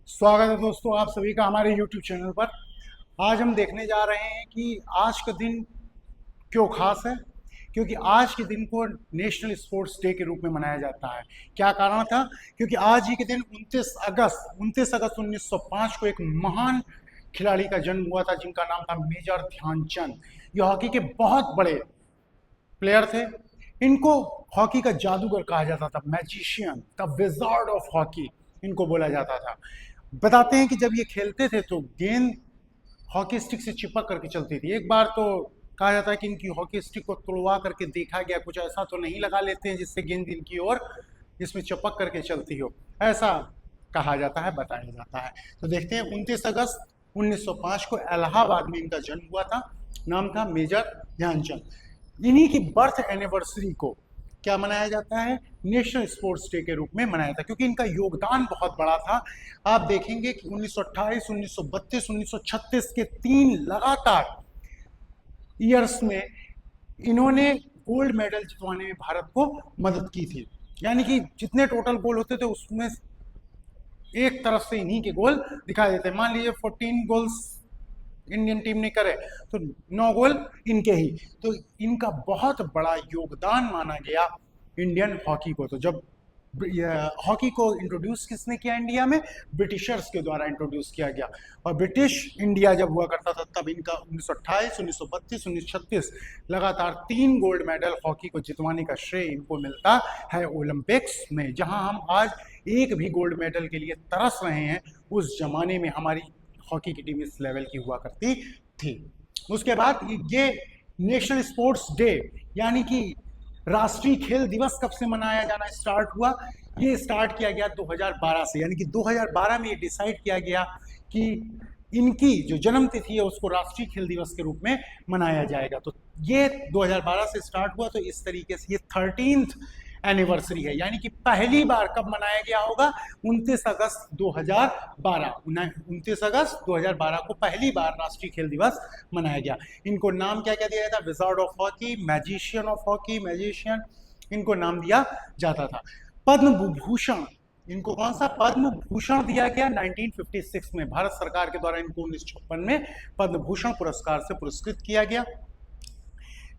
स्वागत है दोस्तों आप सभी का हमारे YouTube चैनल पर। आज हम देखने जा रहे हैं कि आज का दिन क्यों खास है। क्योंकि आज के दिन को नेशनल स्पोर्ट्स डे के रूप में मनाया जाता है। क्या कारण था? क्योंकि आज ही के दिन 29 अगस्त 1905 को एक महान खिलाड़ी का जन्म हुआ था जिनका नाम था मेजर ध्यानचंद। ये हॉकी के बहुत बड़े प्लेयर थे। इनको हॉकी का जादूगर कहा जाता था, magician, the wizard of hockey इनको बोला जाता था। बताते हैं कि जब ये खेलते थे तो गेंद हॉकी स्टिक से चिपक करके चलती थी। एक बार तो कहा जाता है कि इनकी हॉकी स्टिक को तुड़वा करके देखा गया, कुछ ऐसा तो नहीं लगा लेते हैं जिससे गेंद इनकी ओर इसमें चिपक करके चलती हो, ऐसा कहा जाता है, बताया जाता है। तो देखते हैं 29 अगस्त 1905 को इलाहाबाद में इनका जन्म हुआ था। नाम था मेजर ध्यानचंद। इन्हीं की बर्थ एनिवर्सरी को क्या मनाया जाता है? नेशनल स्पोर्ट्स डे के रूप में मनाया था, क्योंकि इनका योगदान बहुत बड़ा था। आप देखेंगे कि 1928, 1932, 1936 के 3 लगातार ईयर्स में इन्होंने गोल्ड मेडल जितवाने में भारत को मदद की थी। यानी कि जितने टोटल गोल होते थे उसमें एक तरफ से इन्हीं के गोल दिखाई देते। मान लीजिए 14 गोल्स इंडियन टीम ने करे तो 9 गोल इनके ही। तो इनका बहुत बड़ा योगदान माना गया इंडियन हॉकी को। तो जब हॉकी को इंट्रोड्यूस किसने किया इंडिया में? ब्रिटिशर्स के द्वारा इंट्रोड्यूस किया गया। और ब्रिटिश इंडिया जब हुआ करता था तब इनका 1928, 1932, 1936 लगातार 3 गोल्ड मेडल हॉकी को जितवाने का श्रेय इनको मिलता है ओलंपिक्स में। जहां हम आज एक भी गोल्ड मेडल के लिए तरस रहे हैं, उस जमाने में हमारी हॉकी की टीम इस लेवल की हुआ करती थी। उसके बाद ये नेशनल स्पोर्ट्स डे यानी कि राष्ट्रीय खेल दिवस कब से मनाया जाना स्टार्ट हुआ? ये स्टार्ट किया गया 2012 से। यानी कि 2012 में ये डिसाइड किया गया कि इनकी जो जन्म तिथि है उसको राष्ट्रीय खेल दिवस के रूप में मनाया जाएगा। तो ये 2012 से स्टार्ट हुआ। तो इस तरीके से ये 13th एनिवर्सरी है। यानी कि पहली बार कब मनाया गया होगा? 29 अगस्त 2012। 29 अगस्त 2012 को पहली बार राष्ट्रीय खेल दिवस मनाया गया। इनको नाम क्या क्या दिया जाता? Wizard of hockey, magician of hockey, magician इनको नाम दिया जाता था। पद्म विभूषण, इनको कौन सा पद्म भूषण दिया गया? 1956 में भारत सरकार के द्वारा इनको 1956 में पद्म भूषण पुरस्कार से पुरस्कृत किया गया।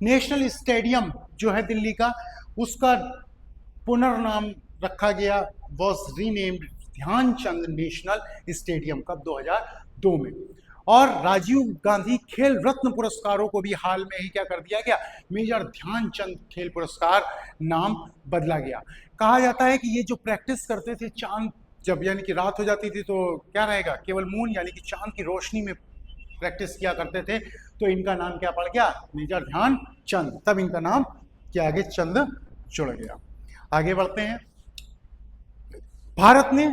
नेशनल स्टेडियम जो है दिल्ली का, उसका पुनर्नाम रखा गया, was renamed Dhyanchand National Stadium, कब? 2002 में। और राजीव गांधी खेल रत्न पुरस्कारों को भी हाल में ही क्या कर दिया गया? मेजर ध्यानचंद खेल पुरस्कार नाम बदला गया। कहा जाता है कि ये जो प्रैक्टिस करते थे चांद, जब यानी कि रात हो जाती थी तो क्या रहेगा? केवल मून यानी कि चांद की रोशनी में प्रैक्टिस किया करते थे। तो इनका नाम क्या पड़ गया? मेजर ध्यानचंद। तब इनका नाम क्या आगे चंद जुड़ गया। आगे बढ़ते हैं। भारत ने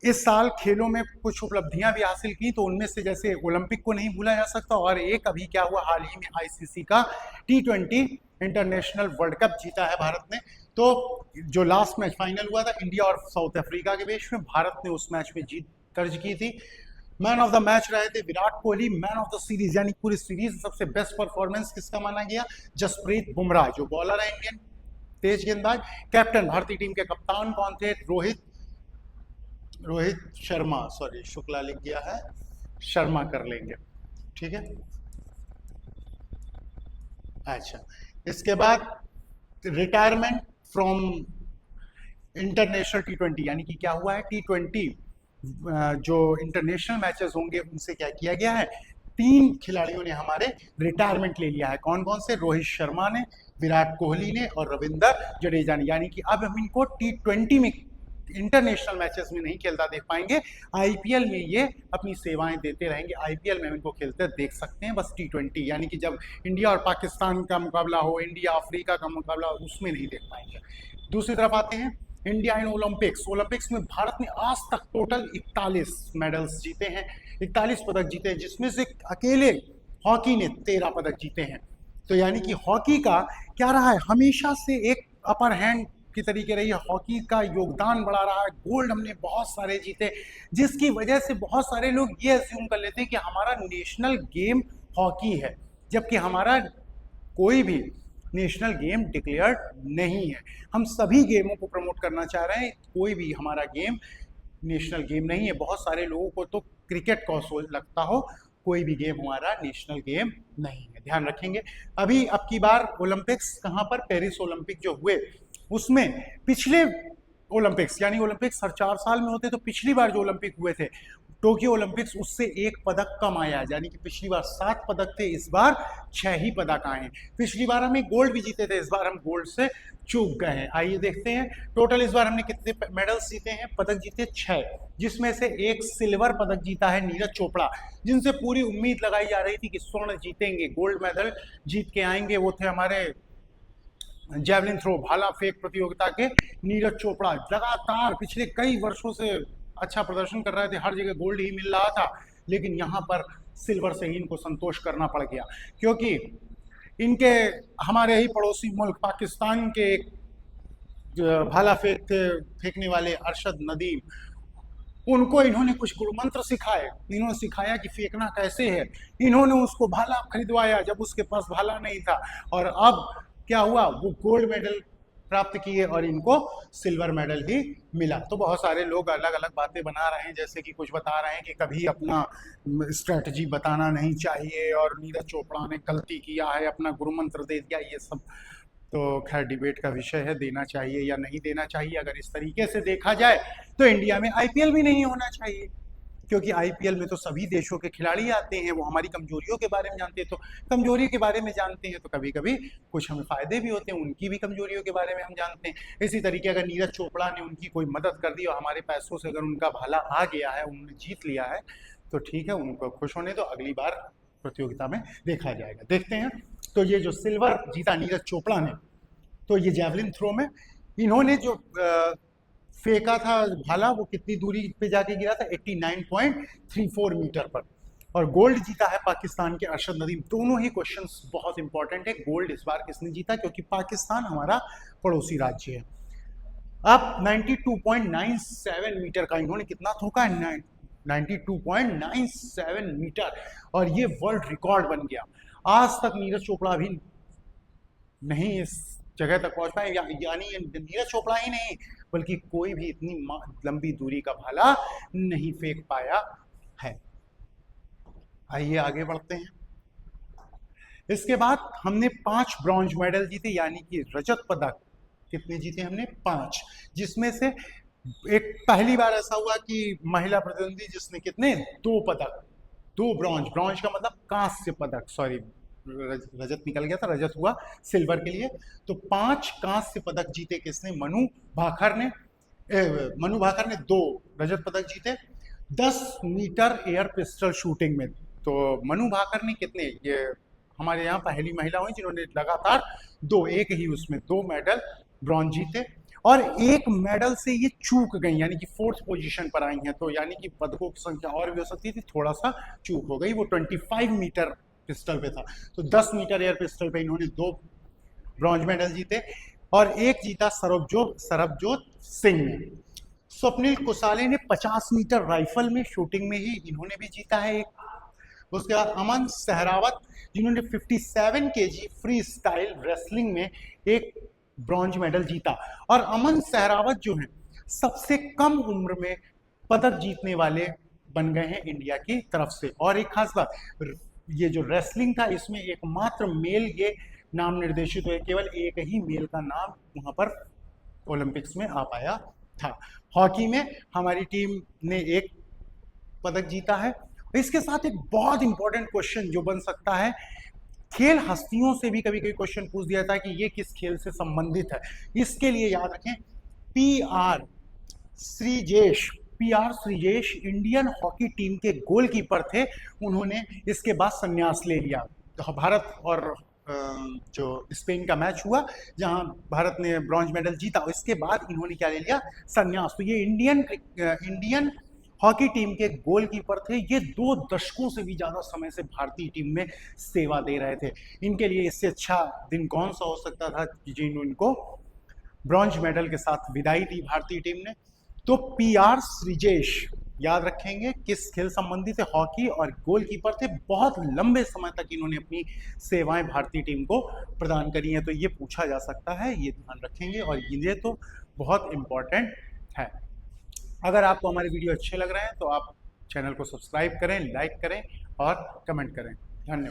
इस साल खेलों में कुछ उपलब्धियां भी हासिल की। तो उनमें से जैसे ओलंपिक को नहीं भूला जा सकता, और एक अभी क्या हुआ हाल ही में आईसीसी का T20 इंटरनेशनल वर्ल्ड कप जीता है भारत ने। तो जो लास्ट मैच फाइनल हुआ था इंडिया और साउथ अफ्रीका के बीच में, भारत ने उस मैच में जीत दर्ज की थी। मैन ऑफ द मैच रहे थे Virat Kohli. Man of the series यानी पूरी सीरीज सबसे बेस्ट परफॉर्मेंस किसका माना गया? जसप्रीत बुमराह, जो बॉलर है इंडियन, तेज गेंदबाज। कैप्टन भारतीय टीम के कप्तान कौन थे? रोहित शर्मा, सॉरी शुक्ला लिख गया है, शर्मा कर लेंगे, ठीक है। अच्छा, इसके बाद रिटायरमेंट फ्रॉम इंटरनेशनल T20 यानी कि क्या हुआ है? T20 जो इंटरनेशनल मैचेस होंगे उनसे क्या किया गया है? 3 खिलाड़ियों ने हमारे रिटायरमेंट ले लिया है। कौन कौन से? रोहित शर्मा ने, विराट कोहली ने और रविंद्र जडेजा ने। यानी कि अब हम इनको T20 में इंटरनेशनल मैचेस में नहीं खेलता देख पाएंगे, आईपीएल में ये अपनी सेवाएं देते रहेंगे। आईपीएल में हम इनको खेलते देख सकते हैं बस T20, यानी कि जब इंडिया और पाकिस्तान का मुकाबला हो, इंडिया अफ्रीका का मुकाबला हो, उसमें नहीं देख पाएंगे। दूसरी तरफ आते हैं इंडिया इन ओलंपिक्स। ओलंपिक्स में भारत ने आज तक टोटल 41 मेडल्स जीते हैं, 41 पदक जीते हैं, जिसमें से अकेले हॉकी ने 13 पदक जीते हैं। तो यानी कि हॉकी का क्या रहा है? हमेशा से एक अपर हैंड की तरीके रही है। हॉकी का योगदान बढ़ा रहा है। गोल्ड हमने बहुत सारे जीते, जिसकी वजह से बहुत सारे लोग ये अज्यूम कर लेते हैं कि हमारा नेशनल गेम हॉकी है, जबकि हमारा कोई भी नेशनल गेम डिक्लेयर्ड नहीं है। हम सभी गेमों को प्रमोट करना चाह रहे हैं। कोई भी हमारा गेम नेशनल गेम नहीं है। बहुत सारे लोगों को तो क्रिकेट को सोच लगता हो, कोई भी गेम हमारा नेशनल गेम नहीं है, ध्यान रखेंगे। अभी अब की बार ओलंपिक्स कहाँ पर, पेरिस ओलंपिक जो हुए उसमें पिछले ओलंपिक्स, यानी ओलंपिक्स हर 4 साल में होते, तो पिछली बार जो ओलंपिक हुए थे टोक्यो ओलंपिक्स, उससे 1 पदक कम आया, यानी कि पिछली बार 7 पदक थे, इस बार 6 ही पदक आए हैं। पिछली बार हम गोल्ड भी जीते थे, इस बार हम गोल्ड से चूक गए हैं। आइए देखते हैं टोटल इस बार हमने कितने मेडल्स जीते हैं। पदक जीते 6, जिसमें से 1 सिल्वर पदक जीता है नीरज चोपड़ा, जिनसे पूरी उम्मीद लगाई जा रही थी कि स्वर्ण जीतेंगे, गोल्ड मेडल जीत के आएंगे। वो थे हमारे जैवलिन थ्रो, भाला फेंक प्रतियोगिता के नीरज चोपड़ा। लगातार पिछले कई वर्षों से अच्छा प्रदर्शन कर रहे थे, हर जगह गोल्ड ही मिल रहा था, लेकिन यहाँ पर सिल्वर से ही इनको संतोष करना पड़ गया, क्योंकि इनके हमारे ही पड़ोसी मुल्क पाकिस्तान के एक भाला फेंकने वाले अरशद नदीम, उनको इन्होंने कुछ गुरु मंत्र सिखाए, इन्होंने सिखाया कि फेंकना कैसे है। इन्होंने उसको भाला खरीदवाया जब उसके पास भाला नहीं था, और अब क्या हुआ, वो गोल्ड मेडल प्राप्त किए और इनको सिल्वर मेडल ही मिला। तो बहुत सारे लोग अलग अलग बातें बना रहे हैं, जैसे कि कुछ बता रहे हैं कि कभी अपना स्ट्रेटजी बताना नहीं चाहिए और नीरज चोपड़ा ने गलती किया है, अपना गुरु मंत्र दे दिया, ये सब तो खैर डिबेट का विषय है, देना चाहिए या नहीं देना चाहिए। अगर इस तरीके से देखा जाए तो इंडिया में आईपीएल भी नहीं होना चाहिए, क्योंकि आईपीएल में तो सभी देशों के खिलाड़ी आते हैं, वो हमारी कमजोरियों के बारे में जानते हैं, तो कमजोरी के बारे में जानते हैं तो कभी कभी कुछ हमें फायदे भी होते हैं, उनकी भी कमजोरियों के बारे में हम जानते हैं। इसी तरीके अगर नीरज चोपड़ा ने उनकी कोई मदद कर दी और हमारे पैसों से अगर उनका भाला आ गया है, उन्होंने जीत लिया है, तो ठीक है, उनको खुश होने दो, अगली बार प्रतियोगिता में देखा जाएगा। देखते हैं, तो ये जो सिल्वर जीता नीरज चोपड़ा ने, तो ये जैवलिन थ्रो में इन्होंने जो फेंका था भाला, वो कितनी दूरी पे जाके गिरा था, 89.34 मीटर पर, और गोल्ड जीता है पाकिस्तान के अरशद नदीम। दोनों ही क्वेश्चंस बहुत इंपॉर्टेंट है। गोल्ड इस बार किसने जीता, क्योंकि पाकिस्तान हमारा पड़ोसी राज्य है। अब 92.97 मीटर का इन्होंने कितना ठोका, 92.97 मीटर, और ये वर्ल्ड रिकॉर्ड बन गया। आज तक नीरज चोपड़ा भी नहीं इस जगह तक पहुंच पाए, यानी नीरज चोपड़ा ही नहीं बल्कि कोई भी इतनी लंबी दूरी का भाला नहीं फेंक पाया है। आइए आगे बढ़ते हैं। इसके बाद हमने 5 ब्रॉन्ज मेडल जीते, यानी कि रजत पदक कितने जीते हमने, 5, जिसमें से एक पहली बार ऐसा हुआ कि महिला प्रतिद्वंदी जिसने कितने, 2 पदक, 2 ब्रॉन्ज का मतलब कांस्य पदक, सॉरी रजत निकल गया था, रजत हुआ सिल्वर के लिए। तो 5 कांस्य पदक जीते किसने, मनु भाकर ने 2 रजत पदक जीते। 10 मीटर एयर पिस्टल शूटिंग में तो मनु भाकर ने कितने, ये हमारे यहाँ पहली महिला हुई जिन्होंने लगातार 2, एक ही उसमें 2 मेडल ब्रॉन्ज जीते, और 1 मेडल से ये चूक गई, यानी कि 4th पोजीशन पर आई हैं, तो यानी कि पदकों की संख्या और भी हो सकती थी, थोड़ा सा चूक हो गई। वो 25 मीटर पिस्टल पे था, तो 10 मीटर एयर पिस्टल पे इन्होंने 2 ब्रॉन्ज मेडल जीते, और 1 जीता सरबजोत सिंह ने। स्वप्निल कुसाले ने 50 मीटर राइफल में शूटिंग में ही इन्होंने भी जीता है एक। उसके बाद अमन सहरावत जिन्होंने 57 केजी फ्री स्टाइल रेसलिंग में एक ब्रॉन्ज मेडल जीता, और अमन सहरावत जो है सबसे कम उम्र में पदक जीतने वाले बन गए हैं इंडिया की तरफ से। और एक खास बात, ये जो रेसलिंग था इसमें एकमात्र मेल ये नाम निर्देशित हुए, केवल एक ही मेल का नाम वहां पर ओलंपिक्स में आ पाया था। हॉकी में हमारी टीम ने 1 पदक जीता है। इसके साथ एक बहुत इंपॉर्टेंट क्वेश्चन जो बन सकता है, खेल हस्तियों से भी कभी कभी क्वेश्चन पूछ दिया था कि ये किस खेल से संबंधित है। इसके लिए याद रखें, PR Sreejesh Indian hockey team के गोलकीपर थे, उन्होंने इसके बाद संन्यास ले लिया। तो भारत और जो स्पेन का मैच हुआ जहां भारत ने ब्रॉन्ज मेडल जीता, इसके बाद इन्होंने क्या ले लिया, संन्यास। तो ये इंडियन हॉकी टीम के गोलकीपर थे, ये 2 दशकों से भी ज़्यादा समय से भारतीय टीम में सेवा दे रहे थे। इनके लिए इससे अच्छा दिन कौन सा हो सकता था कि जिन्होंने इनको ब्रॉन्ज मेडल के साथ विदाई दी भारतीय टीम ने। तो पीआर श्रीजेश याद रखेंगे किस खेल संबंधित थे, हॉकी, और गोलकीपर थे। बहुत लंबे समय तक इन्होंने अपनी सेवाएं भारतीय टीम को प्रदान करी हैं, तो ये पूछा जा सकता है, ये ध्यान रखेंगे, और ये तो बहुत इम्पोर्टेंट है। अगर आपको हमारे वीडियो अच्छे लग रहे हैं तो आप चैनल को सब्सक्राइब करें, लाइक करें और कमेंट करें। धन्यवाद।